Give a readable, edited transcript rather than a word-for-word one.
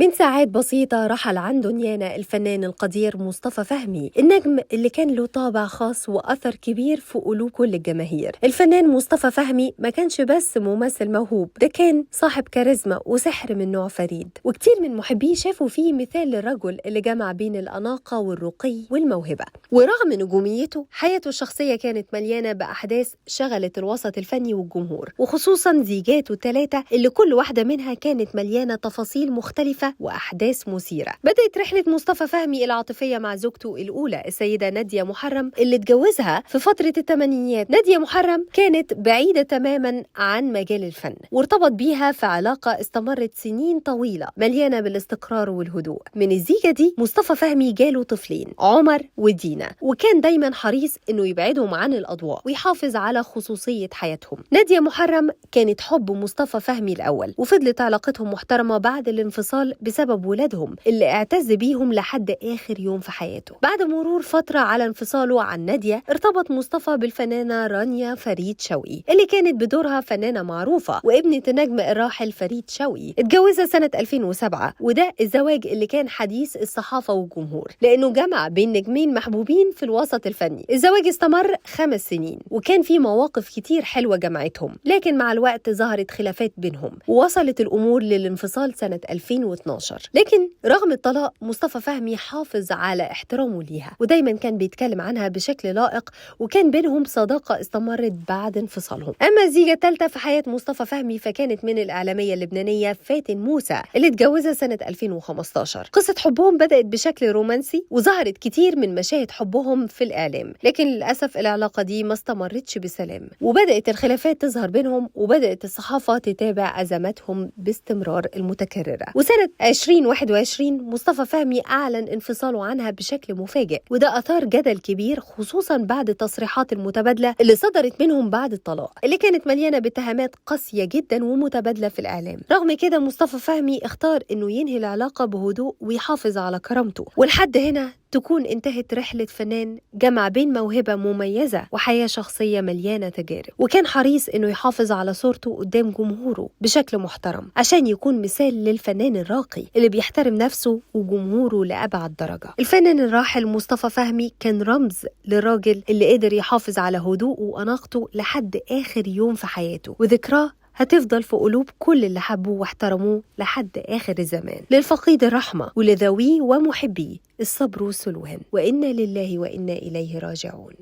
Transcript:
من ساعات بسيطة رحل عن دنيانا الفنان القدير مصطفى فهمي، النجم اللي كان له طابع خاص وأثر كبير في قلوب كل الجماهير. الفنان مصطفى فهمي ما كانش بس ممثل موهوب، ده كان صاحب كاريزما وسحر من نوع فريد، وكتير من محبيه شافوا فيه مثال للرجل اللي جمع بين الأناقة والرقي والموهبة. ورغم نجوميته، حياته الشخصية كانت مليانة بأحداث شغلت الوسط الفني والجمهور، وخصوصا زيجاته الثلاثة اللي كل واحدة منها كانت مليانة تفاصيل مختلفة وأحداث مثيرة. بدأت رحلة مصطفى فهمي العاطفية مع زوجته الأولى السيدة نادية محرم اللي اتجوزها في فترة الثمانينيات. نادية محرم كانت بعيدة تماما عن مجال الفن، وارتبط بيها في علاقة استمرت سنين طويلة مليانة بالاستقرار والهدوء. من الزيجة دي مصطفى فهمي جاله طفلين، عمر ودينا، وكان دايما حريص انه يبعدهم عن الأضواء ويحافظ على خصوصية حياتهم. نادية محرم كانت حب مصطفى فهمي الأول، وفضلت علاقتهم محترمة بعد الانفصال بسبب ولادهم اللي اعتز بيهم لحد آخر يوم في حياته. بعد مرور فترة على انفصاله عن نادية، ارتبط مصطفى بالفنانة رانيا فريد شوقي اللي كانت بدورها فنانة معروفة وابنة النجم الراحل فريد شوقي. اتجوزها سنة 2007، وده الزواج اللي كان حديث الصحافة والجمهور لأنه جمع بين نجمين محبوبين في الوسط الفني. الزواج استمر 5 سنين، وكان في مواقف كتير حلوة جمعتهم، لكن مع الوقت ظهرت خلافات بينهم ووصلت الأمور للانفصال سنة 2012. لكن رغم الطلاق، مصطفى فهمي حافظ على احترامه ليها ودايما كان بيتكلم عنها بشكل لائق، وكان بينهم صداقة استمرت بعد انفصالهم. أما الزيجة الثالثة في حياة مصطفى فهمي فكانت من الإعلامية اللبنانية فاتن موسى اللي اتجوزها سنة 2015. قصة حبهم بدأت بشكل رومانسي وظهرت كتير من مشاهد حبهم في الإعلام، لكن للأسف العلاقة دي ما استمرتش بسلام، وبدأت الخلافات تظهر بينهم، وبدأت الصحافة تتابع أزماتهم باستمرار المتكررة. وسنة 2021 مصطفى فهمي أعلن انفصاله عنها بشكل مفاجئ، وده أثار جدل كبير خصوصا بعد التصريحات المتبادلة اللي صدرت منهم بعد الطلاق، اللي كانت مليانة باتهامات قاسية جدا ومتبادلة في الإعلام. رغم كده مصطفى فهمي اختار إنه ينهي العلاقة بهدوء ويحافظ على كرامته. ولحد هنا تكون انتهت رحلة فنان جمع بين موهبة مميزة وحياة شخصية مليانة تجارب، وكان حريص إنه يحافظ على صورته قدام جمهوره بشكل محترم عشان يكون مثال للفنان الراقي اللي بيحترم نفسه وجمهوره لأبعد درجة. الفنان الراحل مصطفى فهمي كان رمز للراجل اللي قدر يحافظ على هدوءه وأناقته لحد آخر يوم في حياته، وذكراه هتفضل في قلوب كل اللي حبوه واحترموه لحد آخر الزمان. للفقيد الرحمة ولذويه ومحبيه الصبر والسلوان، وإنا لله وإنا إليه راجعون.